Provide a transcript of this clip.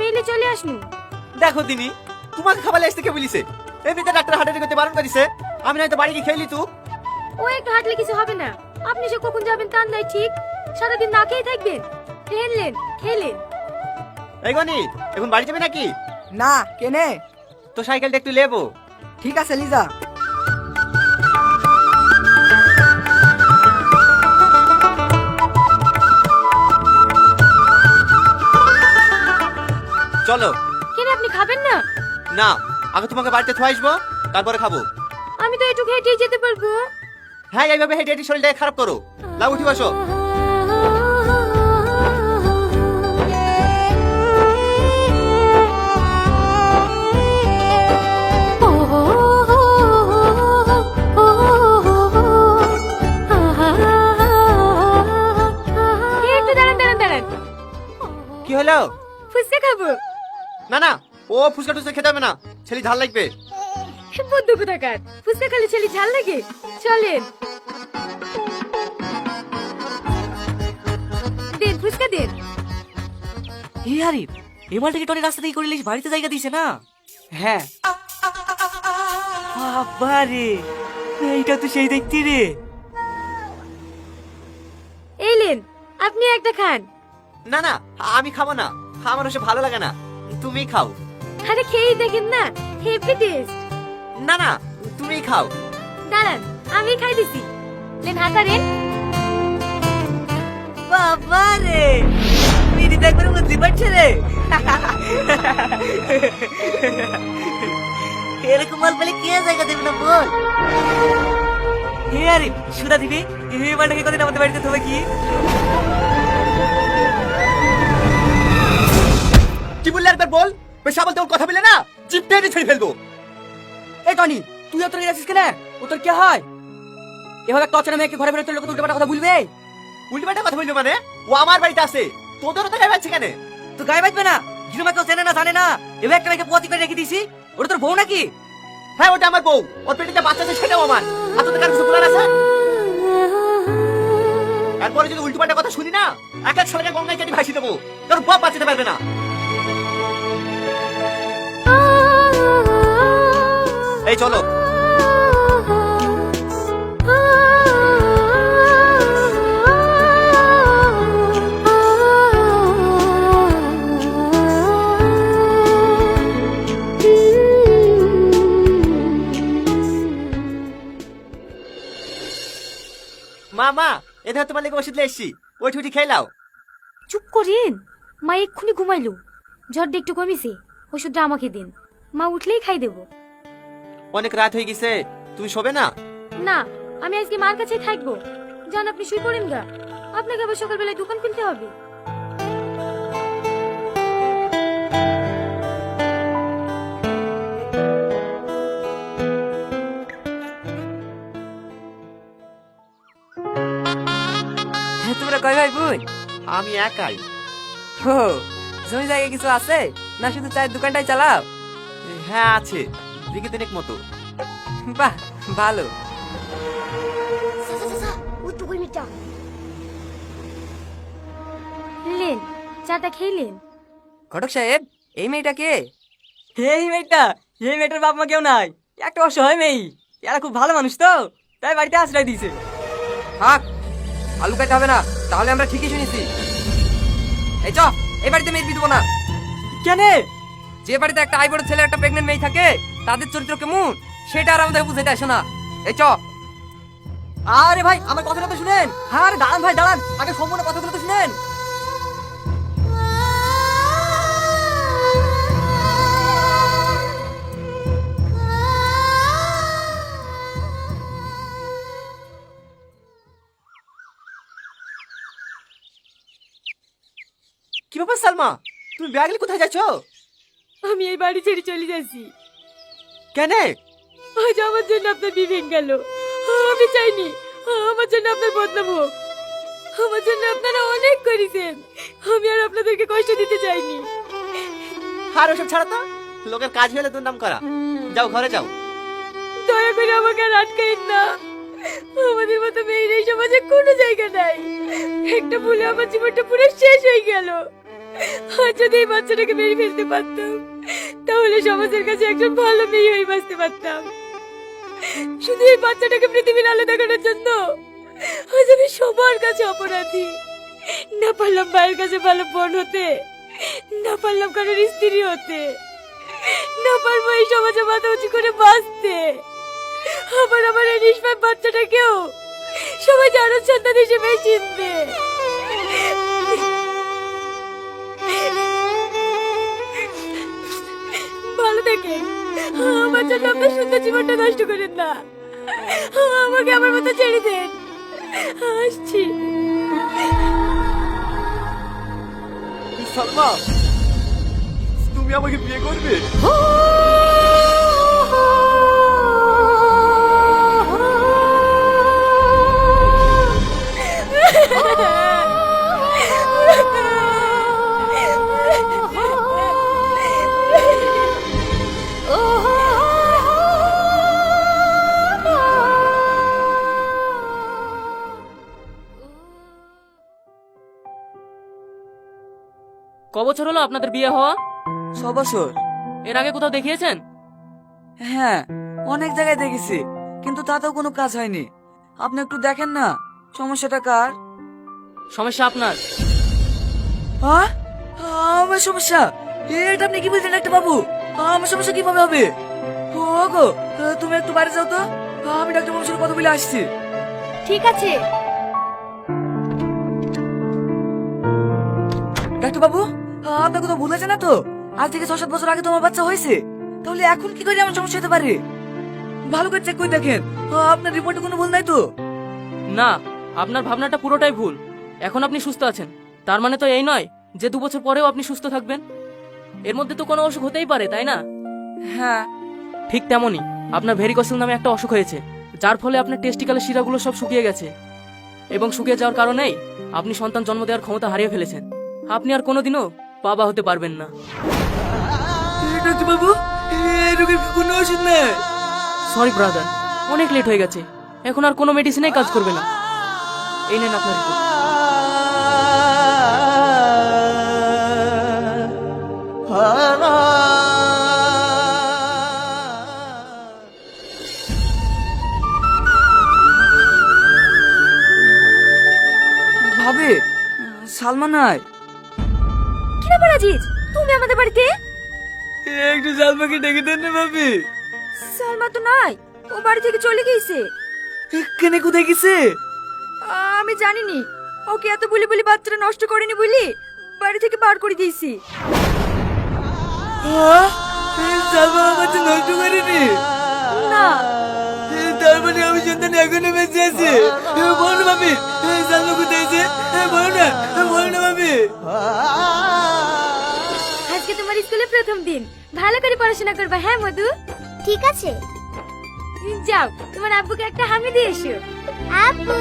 এলে চলে আসনু। দেখো দিনি, তোমাকে খাবার আসতে কে বলিছে? এমনিতে ডাক্তার হাঁটাহাঁটি করতে বারণ করিছে। আমি নয়তো বাড়ি গিয়ে খেলি তু। ও একটু হাঁটলে কিছু হবে না। আপনি যে কখন যাবেন তার নাই ঠিক। সারাদিন না খেয়ে থাকবেন। খেলেন খেলেন। এই গনি, এখন বাড়ি যাবে নাকি? না কেনে? তো সাইকেলটা একটু লেবো। ঠিক আছে লিজা। চলো। কেন আপনি খাবেন না? না, আগে তোমাকে বাড়িতে থুয়ে আসবো, তারপরে খাবো। আমি তো একটু হেঁটেই যেতে পারবো। হ্যাঁ, এইভাবে হেঁটে হেঁটে শরীরটাকে খারাপ করো। লাও, উঠি বসো। একটু দাঁড়ান দাঁড়ান দাঁড়ান। কি হলো? ফুচকা খাবো। না না, ও ফুচকা টুচকা খেতে হবে না, ছেলে ঝাল লাগবে। বদ্ধ কোথাকার। ফুচকা খেলে ছেলে ঝাল লাগে? চলেন। দেন ফুচকা দেন। হে আরিফ, এবার থেকে টনি রাস্তা থেকে করে এলিস, বাড়িতে জায়গা দিছে না? হ্যাঁ বাবা রে, এইটা তো সেই দেখতে রে। এইলেন, আপনি একটা খান। না না, আমি খাবো না, আমার ওসব ভালো লাগে না, তুমি খাও। আরে খেয়েই দেখেন না, হেভি টেস্ট। না না, তুমি খাও। দাঁড়ান, আমি খাই দিছি। লেন হাতারেন। বাবা রে, মিনি দেখবার বুঝতে পারছে রে। এরকম মাল পেলে কে জায়গা দেবে না বল? হে আরিফ, সুদা দিবি? এবারটাকে কদিন আমাদের বাড়িতে থাকবে কি? কি বললে একবার বল? পেশা বলতে ওর কথা বলে না, জিপটা এনে ছেড়ে ফেলবো। এই টনি, তুই অত রেগে আছিস কেন? ও তোর কি হয়? এভাবে একটা অচেনা মেয়েকে ঘরে ফেরত লোক উল্টোপাল্টা কথা বলবে? উল্টোপাল্টা কথা বলবো মানে? ও আমার বাড়িতে আছে, তোদেরও তো গায়ে বাজছে কেন? তো গায়ে বাজবে না? গিরুমা কেউ চেনে না জানে না, এবার একটা মেয়েকে পোয়াতি করে রেখে দিছি। ওটা তোর বউ নাকি? হ্যাঁ, ওটা আমার বউ। ওর পেটে যে বাচ্চা আছে সেটাও আমার। আর তোদের কার কিছু বলার আছে? এরপরে যদি উল্টোপাল্টা কথা শুনি না, এক এক ছেলেকে গঙ্গায় কেটে ভাসিয়ে দেবো, তোর বাপ বাঁচাতে পারবে না। এই চলো। মা মা, এদের তোমার লেগে ওষুধ এসছি, ওই ঠুটি খেয়ে নাও। চুপ করেন। মা এক্ষুনি ঘুমাইলো। জ্বরটা একটু কমিছে। ওষুধটা আমাকে দিন। মা উঠলেই খাই দেবো। অনেক রাত হয়ে গেছে, তুমি শোবে না? না, আমি আজকে মার কাছেই থাকবো। যান, আপনি শুয়ে পড়েন গা। আপনাকে আবার সকালবেলায় দোকান খুলতে হবে। তোমরা কয় ভাই বোন? আমি একাই। ও, জমি জায়গা কিছু আছে না শুধু চায়ের দোকানটাই চালাও? হ্যাঁ আছে, বিঘে তিনেক মতো। বাহ, ভালো। লেন, চাটা খেলেন। ঘটক সাহেব, এই মেয়েটা কে? এই মেয়েটার বাপ মা কেউ নাই, একটা অসহায় মেয়ে। এরা খুব ভালো মানুষ তো, তাই বাড়িতে আশ্রয় দিয়েছে। থাক, আলু খাইতে হবে না, তাহলে আমরা ঠিকই শুনেছি। এই চ, এই বাড়িতে মেয়ে দিব না। কেন? যে বাড়িতে একটা আই বড় ছেলে একটা প্রেগনেন্ট মেয়ে থাকে, তাদের চরিত্র কেমন সেটা আর আমাদের বুঝাইতে আসে না। এই চ। আরে ভাই, আমার কথাটা তো শুনেন। আরে দাঁড়ান ভাই, দাঁড়ান, আগে সম্পূর্ণ কথাগুলো তো শুনেন। কি ব্যাপার সালমা, তুমি ব্যাগ নিয়ে কোথায় যাচ্ছ? আমি এই বাড়ি ছেড়ে চলে যাচ্ছি। কেন? আজ আমার জন্য আপনার বিয়ে গেল। আমি চাইনি আমার জন্য আপনার বদনাম হোক। আমার জন্য আপনারা অনেক করেছেন। আমি আর আপনাদেরকে কষ্ট দিতে চাইনি। আর ওসব ছাড়া তো, লোকের কাজ হলে দুর্নাম করা। যাও, ঘরে যাও। দয়া করে আমাকে আর আটকাইন না। আমাদের মতো মেয়ের এই সমাজে কোনো জায়গা নাই। একটা ভুলে আমার জীবনটা পুরো শেষ হয়ে গেল। আর যদি এই বাচ্চাটাকে মেরে ফেলতে পারতাম তাহলে সমাজের কাছে একজন ভালো মেয়ে হয়ে বাঁচতে পারতাম। শুধু এই বাচ্চাটাকে পৃথিবীর আলো দেখানোর জন্য আজ আমি সবার কাছে অপরাধী। না পারলাম ভাইয়ের কাছে ভালো বোন হতে, না পারলাম কারোর স্ত্রী হতে, না পারবো এই সমাজে মাথা উঁচু করে বাঁচতে। আবার আমার এই নিষ্পাপ বাচ্চাটাকেও সবাই জানার সন্তান হিসেবে চিনবে। ভালো থাকেন, আমার জন্য আপনার সুন্দর জীবনটা নষ্ট করেন না। আমাকে আমার মতো ছেড়ে দেন, আসছি। সালমা, তুমি আমাকে বিয়ে করবে? ক বছর হলো আপনাদের বিয়ে হওয়া? 6 বছর। এর আগে কোথাও দেখিয়েছেন? হ্যাঁ, অনেক জায়গায় দেখেছি, কিন্তু তাতেও কোনো কাজ হয়নি। আপনি একটু দেখেন না সমস্যাটা কার। সমস্যা আপনার। হ্যাঁ, আমার সমস্যা? এটা আপনি কি বলছেন একটা বাবু? আমার সমস্যা কিভাবে হবে? গো, তুমি একটু বাইরে যাও তো, আমি ডাক্তার বাবুর সাথে কথা বলে আসছি। ঠিক আছে। ডাক্তার বাবু, আপনার কোথাও ভুল আছে না তো? আজ থেকে 6-7 বছর আগে তোমার বাচ্চা হয়েছে, তাহলে এখন কি করে আমার সমস্যা হতে পারে? ভালো করে চেক করে দেখেন, আপনার রিপোর্টে কোনো ভুল নাই তো? না, আপনার ভাবনাটা পুরোটাই ভুল। এখন আপনি সুস্থ আছেন, তার মানে তো এই নয় যে 2 বছর পরেও আপনি সুস্থ থাকবেন। এর মধ্যে তো কোনো অসুখ হতেই পারে, তাই না? হ্যাঁ। ঠিক তেমনই আপনার ভেরিকোসেল নামে একটা অসুখ হয়েছে, যার ফলে আপনার টেস্টিক্যালের শিরাগুলো সব শুকিয়ে গেছে, এবং শুকিয়ে যাওয়ার কারণেই আপনি সন্তান জন্ম দেওয়ার ক্ষমতা হারিয়ে ফেলেছেন। আপনি আর কোনোদিনও বাবা হতে পারবেন না। ডাক্তার বাবু, এই রোগের কি কোনো ওষুধ নেই? সরি ব্রাদার, অনেক লেট হয়ে গেছে, এখন আর কোনো মেডিসিনেই কাজ করবে না। এই নেন আপনার রিপোর্ট। ভাবি, সালমা নাই। কি ব্যাপার আজিজ, তুমি আমাদের বাড়িতে? একটু সালমাকে ডেকে দেন না ভাবি। সালমা তো নাই, ও বাড়ি থেকে চলে গেছে। কেন, কোথায় গেছে? আমি জানিনি, ওকে এত বলি বলি বাচ্চাটা নষ্ট করেনি বলি বাড়ি থেকে বার করে দিয়েছি। সালমা আমাকে নষ্ট করেনি? না। তার মানে আমি সন্তান এখনো বেঁচে আছে? বলো ভাবি, সালমা কোথায় আছে? বলো না, বলো না ভাবি। আজকে তোমার স্কুলে প্রথম দিন, ভালো করে পড়াশোনা করবা। হ্যাঁ মধু? ঠিক আছে। যাও, তোমার আব্বুকে একটা হামি দিয়ে এসো। আব্বু।